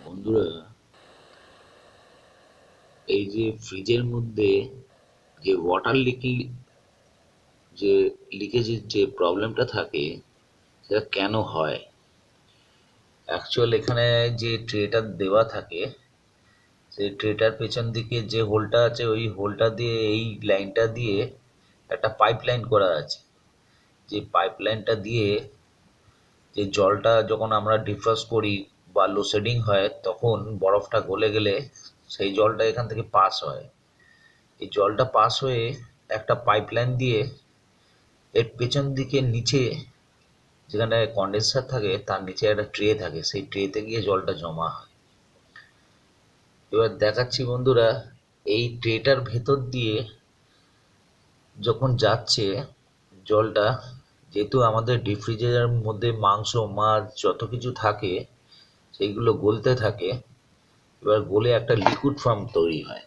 বন্ধুরা, এই যে ফ্রিজের মধ্যে যে ওয়াটার যে লিকেজের যে প্রবলেমটা থাকে, সেটা কেন হয়? অ্যাকচুয়াল এখানে যে ট্রেটা দেওয়া থাকে, সেই ট্রেটার পেছন দিকে যে হোলটা আছে, ওই হোলটা দিয়ে এই লাইনটা দিয়ে একটা পাইপ লাইন করা আছে। যে পাইপ লাইনটা দিয়ে যে জলটা যখন আমরা ডিফ্রস্ট করি বা লোডশেডিং হয়, তখন বরফটা গলে গেলে সেই জলটা এখান থেকে পাস হয়। এই জলটা পাস হয়ে একটা পাইপলাইন দিয়ে এর পেছন দিকে নিচে, যেখানে কন্ডেন্সার থাকে তার নিচে একটা ট্রে থাকে, সেই ট্রেতে গিয়ে জলটা জমা হয়। এবার দেখাচ্ছি বন্ধুরা, এই ট্রেটার ভেতর দিয়ে যখন যাচ্ছে জলটা, যেহেতু আমাদের ডিপ ফ্রিজের মধ্যে মাংস মাছ যত কিছু থাকে সেইগুলো গলতে থাকে। এবার গলে একটা লিকুইড ফর্ম তৈরি হয়।